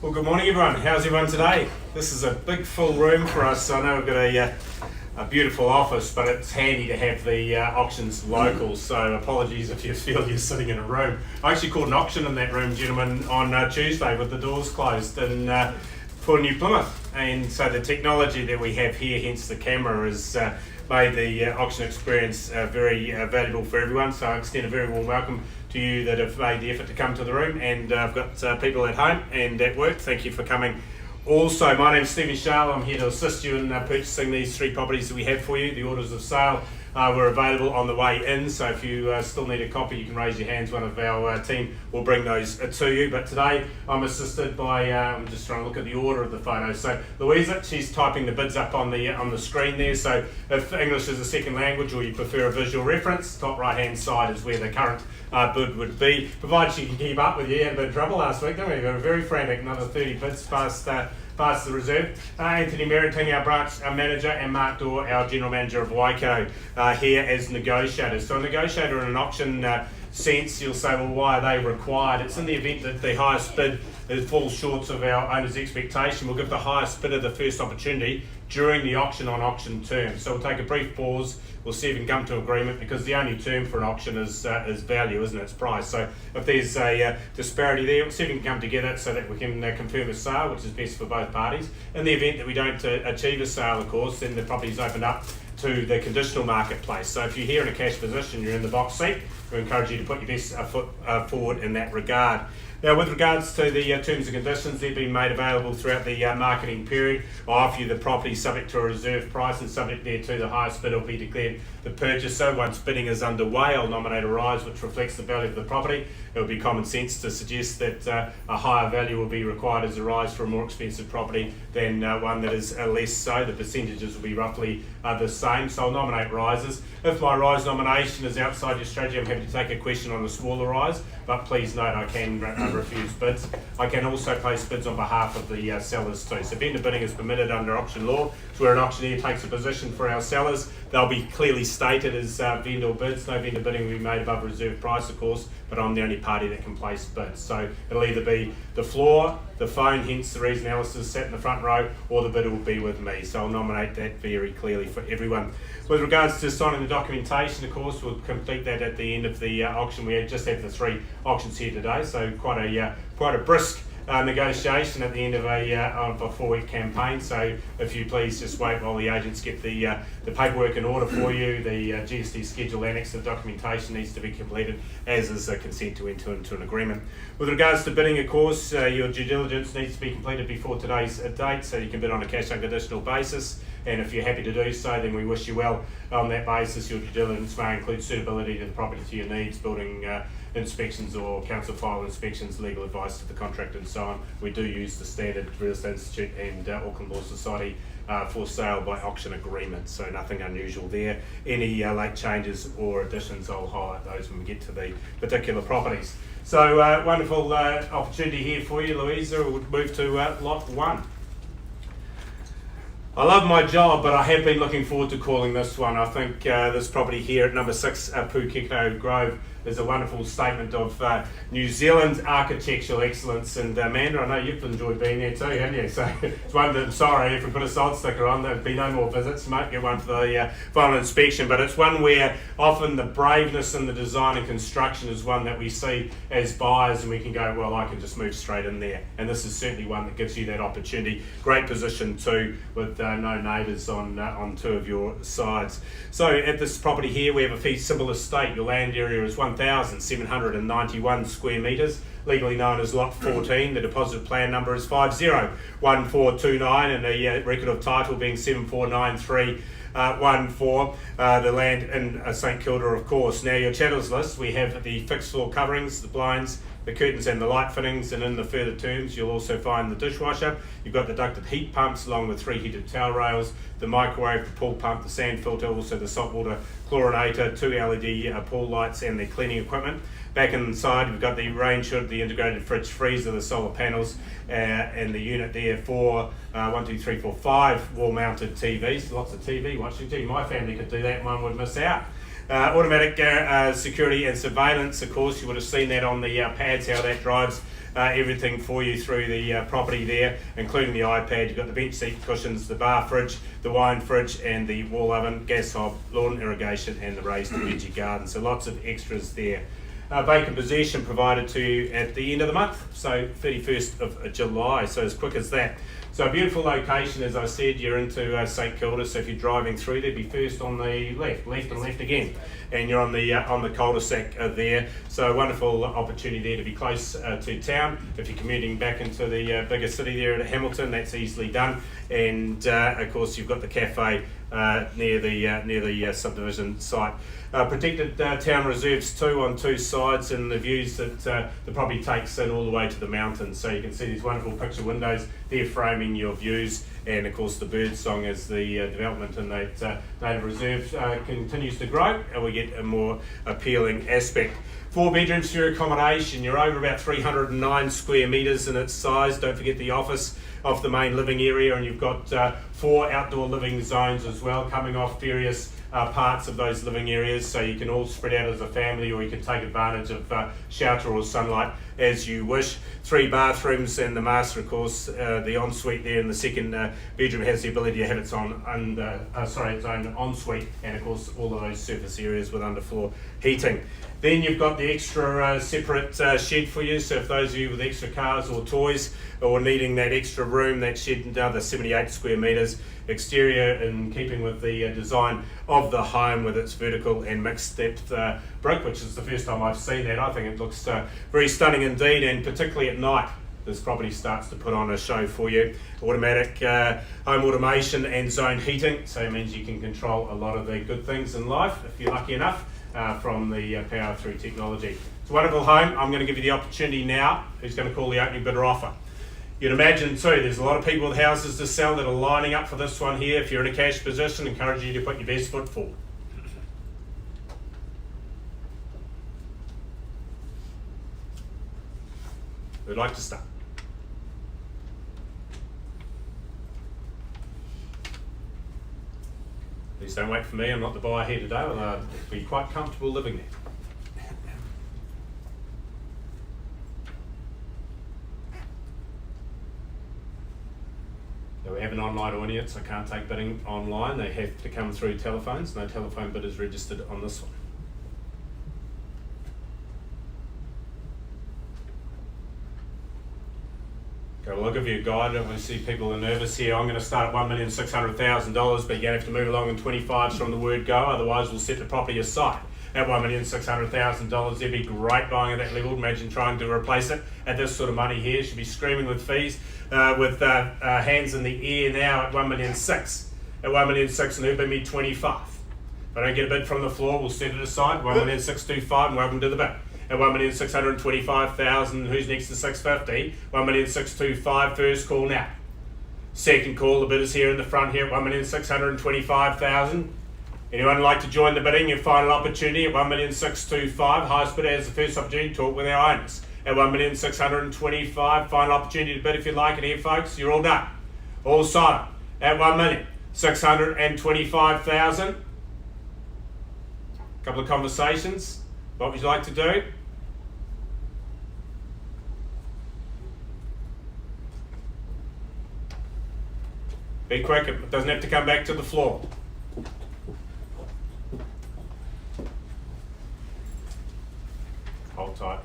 Well, good morning everyone. How's everyone today? This is a big full room for us. I know we've got a beautiful office, but it's handy to have the auctions local, so apologies if you feel you're sitting in a room. I actually caught an auction in that room, gentlemen, on Tuesday with the doors closed for New Plymouth, and so the technology that we have here, hence the camera, has made the auction experience very valuable for everyone, so I extend a very warm welcome to you that have made the effort to come to the room, and I've got people at home and at work. Thank you for coming. Also, my name's Stephen Sharl. I'm here to assist you in purchasing these three properties that we have for you. The orders of sale were available on the way in, so if you still need a copy, you can raise your hands. One of our team will bring those to you. But today I'm assisted by, I'm just trying to look at the order of the photos. So Louisa, she's typing the bids up on the screen there. So if English is a second language or you prefer a visual reference, top right hand side is where the current bid would be, provided she can keep up with you. You had a bit of trouble last week, didn't we? We were very frantic, another 30 bids past the reserve. Anthony Merritting, our branch manager, and Mark Dorr, our general manager of Waikato, here as negotiators. So a negotiator in an auction sense, you'll say, well, why are they required? It's in the event that the highest bid falls short of our owner's expectation. We'll give the highest bidder the first opportunity during the auction on auction terms. So we'll take a brief pause, we'll see if we can come to agreement, because the only term for an auction is value, isn't it? It's price. So if there's a disparity there, we'll see if we can come together so that we can confirm a sale, which is best for both parties. In the event that we don't achieve a sale, of course, then the property's opened up to the conditional marketplace. So if you're here in a cash position, you're in the box seat, we encourage you to put your best foot forward in that regard. Now, with regards to the terms and conditions, they've been made available throughout the marketing period. I offer you the property subject to a reserve price, and subject thereto the highest bid will be declared the purchaser. Once bidding is underway, I'll nominate a rise which reflects the value of the property. It would be common sense to suggest that a higher value will be required as a rise for a more expensive property than one that is less so. The percentages will be roughly the same, so I'll nominate rises. If my rise nomination is outside your strategy, I'm happy to take a question on a smaller rise, but please note I can refuse bids. I can also place bids on behalf of the sellers too. So vendor bidding is permitted under auction law. So where an auctioneer takes a position for our sellers, they'll be clearly stated as vendor bids. No vendor bidding will be made above reserve price, of course, but I'm the only party that can place bids. So it'll either be the floor, the phone, hence the reason Alistair's sat in the front row, or the bidder will be with me. So I'll nominate that very clearly for everyone. With regards to signing the documentation, of course, we'll complete that at the end of the auction. We just have the three auctions here today, so quite a brisk negotiation at the end of a 4-week campaign. So if you please just wait while the agents get the paperwork in order for you. The GST schedule annex of documentation needs to be completed, as is a consent to enter into an agreement. With regards to bidding, of course, your due diligence needs to be completed before today's date, so you can bid on a cash unconditional basis. And if you're happy to do so, then we wish you well on that basis. Your due diligence may include suitability to the property to your needs, building inspections or council file inspections, legal advice to the contractor and so on. We do use the standard Real Estate Institute and Auckland Law Society for sale by auction agreement, so nothing unusual there. Any late changes or additions, I'll highlight those when we get to the particular properties. So wonderful opportunity here for you, Louisa. We'll move to lot 1. I love my job, but I have been looking forward to calling this one. I think this property here at number 6 Pukeko Grove is a wonderful statement of New Zealand's architectural excellence. And Amanda, I know you've enjoyed being there too, haven't you? So it's one that, sorry, if we put a salt sticker on, there'll be no more visits. You might get one for the final inspection, but it's one where often the braveness in the design and construction is one that we see as buyers, and we can go, well, I can just move straight in there. And this is certainly one that gives you that opportunity. Great position too, with no neighbours on two of your sides. So at this property here, we have a fee simple estate. Your land area is 1,791 square metres, legally known as Lot 14. The deposit plan number is 501429, and the record of title being 749314. The land in St Kilda, of course. Now, your chattels list, we have the fixed floor coverings, the blinds, the curtains and the light fittings, and in the further terms you'll also find the dishwasher. You've got the ducted heat pumps along with 3 heated towel rails, the microwave, the pool pump, the sand filter, also the saltwater chlorinator, 2 LED pool lights, and the cleaning equipment. Back inside we've got the rain hood, the integrated fridge freezer, the solar panels, and the unit there for 1, 2, 3, 4, 5 wall mounted TVs. Lots of TV watching. Gee, my family could do that, one would miss out. Automatic security and surveillance, of course, you would have seen that on the pads, how that drives everything for you through the property there, including the iPad. You've got the bench seat cushions, the bar fridge, the wine fridge and the wall oven, gas hob, lawn irrigation and the raised veggie garden. So lots of extras there. Vacant possession provided to you at the end of the month, so 31st of July, so as quick as that. So a beautiful location, as I said. You're into St Kilda, so if you're driving through there, be first on the left and left again, and you're on the cul-de-sac there. So a wonderful opportunity there to be close to town. If you're commuting back into the bigger city there at Hamilton, that's easily done. And of course, you've got the cafe near the subdivision site. Protected town reserves too on two sides, and the views that the property takes in all the way to the mountains. So you can see these wonderful picture windows there framing your views, and of course the bird song as the development in that native reserve continues to grow, and we get a more appealing aspect. 4 bedrooms for your accommodation. You're over about 309 square metres in its size. Don't forget the office off the main living area, and you've got 4 outdoor living zones as well, coming off various parts of those living areas, so you can all spread out as a family, or you can take advantage of shelter or sunlight as you wish. 3 bathrooms, and the master, of course, the ensuite there in the second bedroom has the ability to have its own ensuite, and of course all of those surface areas with underfloor heating. Then you've got the extra separate shed for you, so if those of you with extra cars or toys or needing that extra room, that shed, another 78 square metres. Exterior in keeping with the design of the home, with its vertical and mixed depth brick, which is the first time I've seen that. I think it looks very stunning indeed, and particularly at night this property starts to put on a show for you. Automatic home automation and zone heating, so it means you can control a lot of the good things in life if you're lucky enough from the power through technology. It's a wonderful home. I'm going to give you the opportunity now. Who's going to call the opening bidder offer? You'd imagine too, there's a lot of people with houses to sell that are lining up for this one here. If you're in a cash position, I encourage you to put your best foot forward. Who'd like to start? Please don't wait for me, I'm not the buyer here today, although I'd be quite comfortable living there. We have an online audience. I can't take bidding online. They have to come through telephones. No telephone bid is registered on this one. Okay, well, I'll give you a guide. Obviously, people are nervous here. I'm going to start at $1,600,000, but you're going to have to move along in 25s from the word go. Otherwise, we'll set the property aside. At $1,600,000, they'd be great buying at that level. Imagine trying to replace it at this sort of money here. Should be screaming with fees. With hands in the air now at $1,600,000. At $1,600,000, and who bid me 25. If I don't get a bid from the floor, we'll set it aside. $1,625,000, and welcome to the bid. At $1,625,000, who's next to $650,000? $1,625,000, first call now. Second call, the bid is here in the front here at $1,625,000. Anyone like to join the bidding? Your final opportunity at $1,625,000. Highest bidder has the first opportunity to talk with our owners. At $1,625,000, final opportunity to bid if you like it here, folks. You're all done. All silent. At $1,625,000. Couple of conversations. What would you like to do? Be quick. It doesn't have to come back to the floor. Hold tight.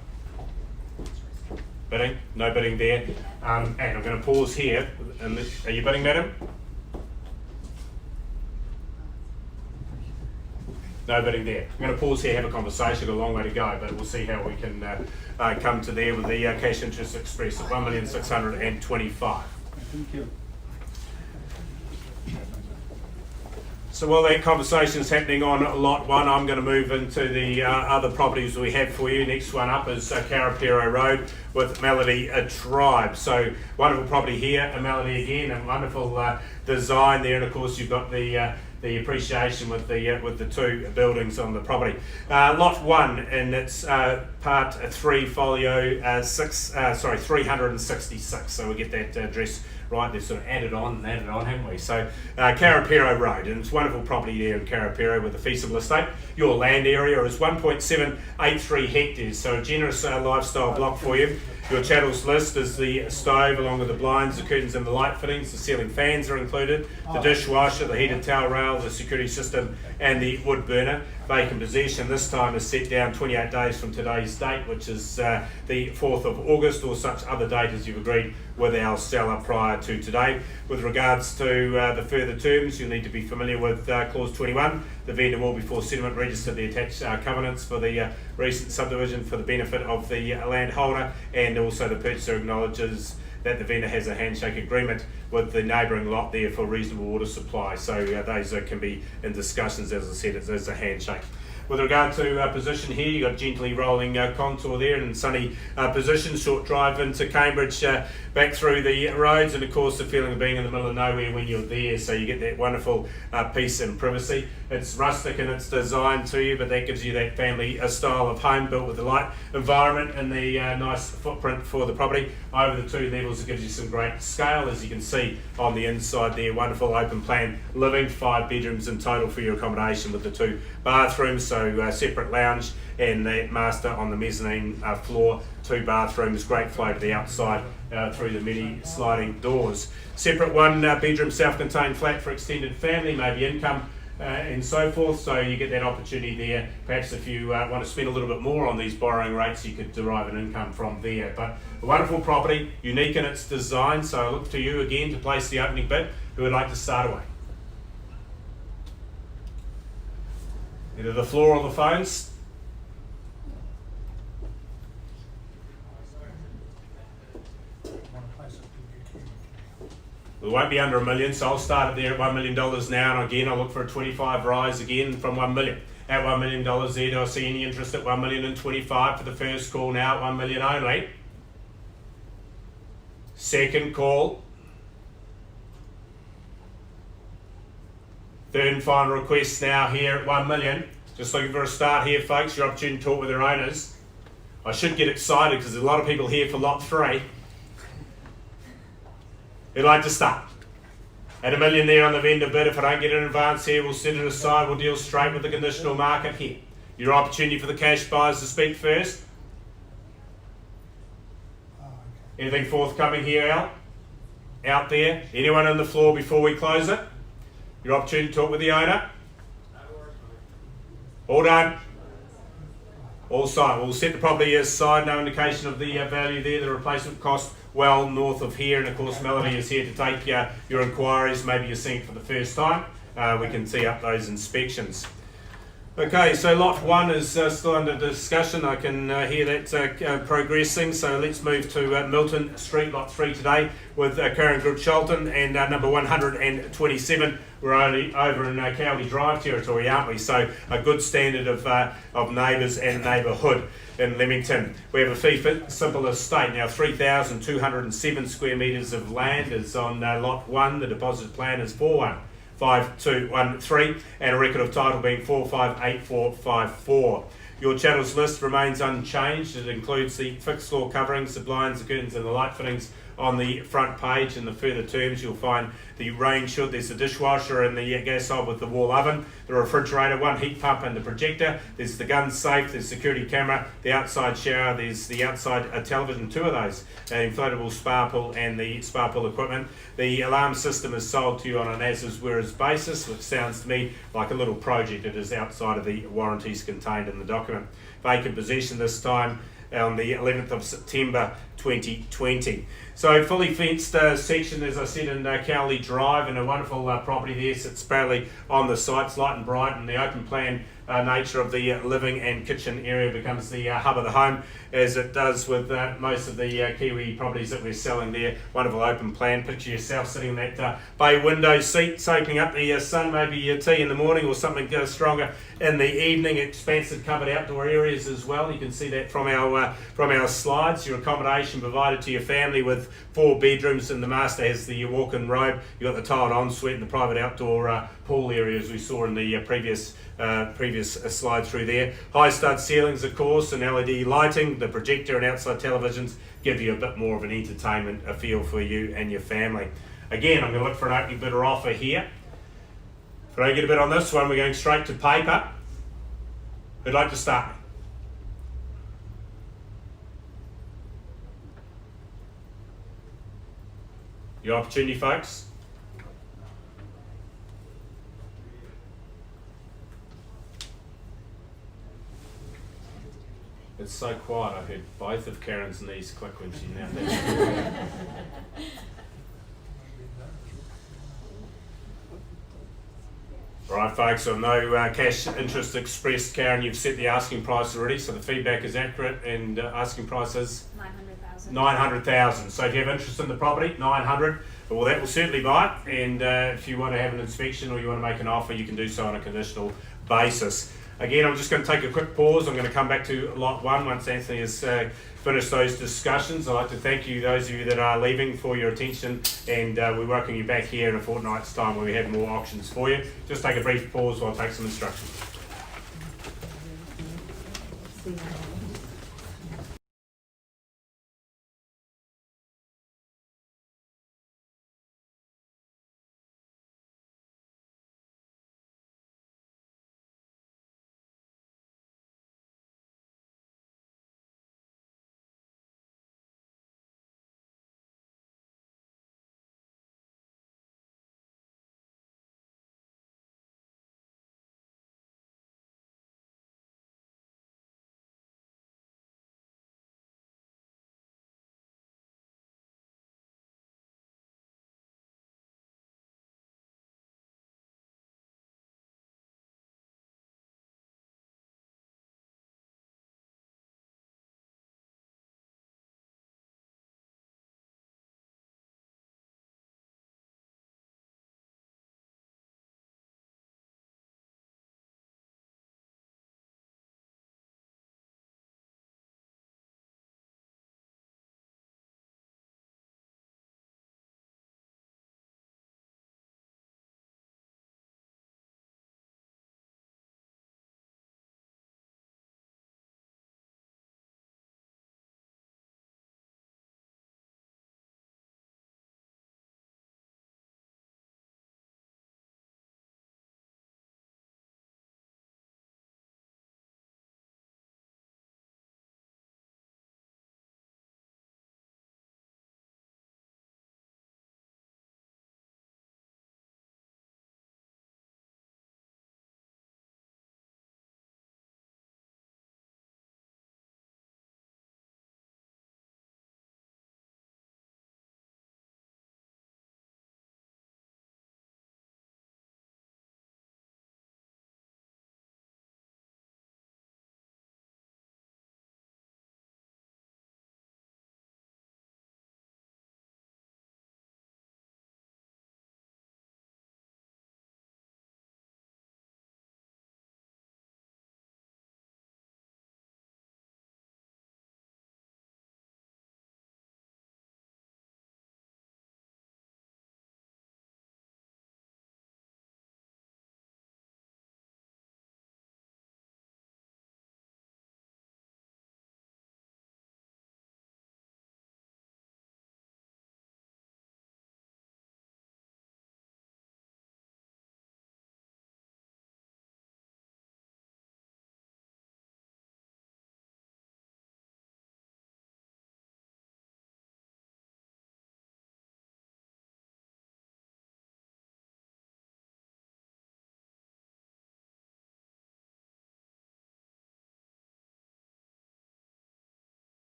Bidding? No bidding there. And I'm going to pause here. Are you bidding, madam? No bidding there. I'm going to pause here, have a conversation, a long way to go, but we'll see how we can come to there with the cash interest express at $1,625,000. Thank you. So while that conversation's happening on lot 1, I'm going to move into the other properties we have for you. Next one up is Karapiro Road with Melody Tribe. So wonderful property here, a Melody again, a wonderful design there, and of course you've got the appreciation with the 2 buildings on the property. Lot 1, and it's part 3, folio 366. So we'll get that address right, they've sort of added on, haven't we? So Karapiro Road, and it's a wonderful property there in Karapiro with a feasible estate. Your land area is 1.783 hectares, so a generous lifestyle block for you. Your chattels list is the stove along with the blinds, the curtains and the light fittings. The ceiling fans are included, the dishwasher, the heated towel rail, the security system and the wood burner. Vacant possession this time is set down 28 days from today's date, which is the 4th of August, or such other date as you've agreed with our seller prior to today. With regards to the further terms, you'll need to be familiar with clause 21. The vendor will, before settlement, register the attached covenants for the recent subdivision for the benefit of the landholder, and also the purchaser acknowledges that the vendor has a handshake agreement with the neighbouring lot there for reasonable water supply. So those can be in discussions, as I said, it's a handshake. With regard to position here, you've got gently rolling contour there and sunny position, short drive into Cambridge, back through the roads, and of course the feeling of being in the middle of nowhere when you're there, so you get that wonderful peace and privacy. It's rustic in its design to you, but that gives you that family style of home built with the light environment and the nice footprint for the property. Over the 2 levels, it gives you some great scale, as you can see on the inside there. Wonderful open plan living, 5 bedrooms in total for your accommodation with the 2 bathrooms, so separate lounge and the master on the mezzanine floor, 2 bathrooms, great flow to the outside through the many sliding doors. Separate 1 bedroom self-contained flat for extended family, maybe income and so forth, so you get that opportunity there. Perhaps if you want to spend a little bit more on these borrowing rates, you could derive an income from there. But a wonderful property, unique in its design, so I look to you again to place the opening bid. Who would like to start away? Either the floor or the phones. It won't be under $1 million, so I'll start it there at $1 million now, and again I'll look for a 25 rise again from $1 million. At $1 million there, do I see any interest at $1 million and 25 for the first call now at $1 million only? Second call. Third and final request now here at $1 million. Just looking for a start here, folks. Your opportunity to talk with their owners. I should get excited because there's a lot of people here for lot 3. Who'd like to start? At $1 million there on the vendor bid. If I don't get an advance here, we'll set it aside. We'll deal straight with the conditional market here. Your opportunity for the cash buyers to speak first. Anything forthcoming here, Al? Out there? Anyone on the floor before we close it? Your opportunity to talk with the owner. All done. All signed. We'll set the property aside. No indication of the value there. The replacement cost well north of here, and of course Melody is here to take your inquiries. Maybe you're seeing it for the first time. We can tee up those inspections. Okay, so lot 1 is still under discussion. I can hear that progressing. So let's move to Milton Street, lot 3 today with Curran Group Shelton, and number 127. We're only over in Cowley Drive territory, aren't we? So a good standard of neighbours and neighbourhood in Leamington. We have a fee simple estate. Now 3,207 square metres of land is on lot 1. The deposit plan is 415213, and a record of title being 458454. Your chattels list remains unchanged. It includes the fixed floor coverings, the blinds, the curtains and the light fittings on the front page. In the further terms, you'll find the range hood. There's the dishwasher and the gas hob with the wall oven, the refrigerator, 1 heat pump and the projector. There's the gun safe, there's security camera, the outside shower, there's the outside television, 2 of those, inflatable spa pool and the spa pool equipment. The alarm system is sold to you on an as-is-whereas basis, which sounds to me like a little project. It is outside of the warranties contained in the document. Vacant possession this time on the 11th of September 2020. So fully fenced section, as I said, in Cowley Drive, and a wonderful property there. Sits proudly on the site. It's light and bright, and the open plan nature of the living and kitchen area becomes the hub of the home, as it does with most of the Kiwi properties that we're selling there. Wonderful open plan. Picture yourself sitting in that bay window seat, soaking up the sun, maybe your tea in the morning or something stronger in the evening. Expansive covered outdoor areas as well. You can see that from our slides. Your accommodation accommodation provided to your family with 4 bedrooms, and the master has the walk-in robe. You've got the tiled ensuite and the private outdoor pool area, as we saw in the previous slide through there. High stud ceilings, of course, and LED lighting. The projector and outside televisions give you a bit more of an entertainment feel for you and your family. Again, I'm going to look for an opening bid or offer here. If I don't get a bid on this one, we're going straight to paper. Who'd like to start? Your opportunity, folks. It's so quiet, I heard both of Karen's knees click when she now did. Alright folks, so no cash interest expressed. Karen, you've set the asking price already, so the feedback is accurate, and asking price is? 900,000. 900,000. So if you have interest in the property, 900, well that will certainly buy it, and if you want to have an inspection or you want to make an offer, you can do so on a conditional basis. Again, I'm just going to take a quick pause. I'm going to come back to lot 1 once Anthony has finished those discussions. I'd like to thank you, those of you that are leaving, for your attention, and we welcome you back here in a fortnight's time where we have more options for you. Just take a brief pause while I take some instructions.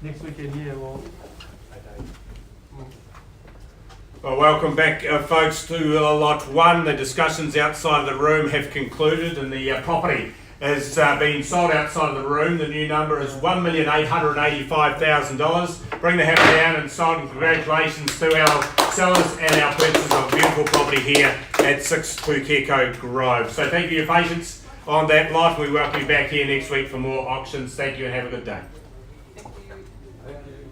next weekend, yeah, well. Well, welcome back, folks, to Lot 1. The discussions outside of the room have concluded and the property has been sold outside of the room. The new number is $1,885,000. Bring the hammer down and sold, and congratulations to our sellers and our purchasers of beautiful property here at 6 Pukeko Grove. So thank you for your patience on that lot. We welcome you back here next week for more auctions. Thank you and have a good day. Thank you.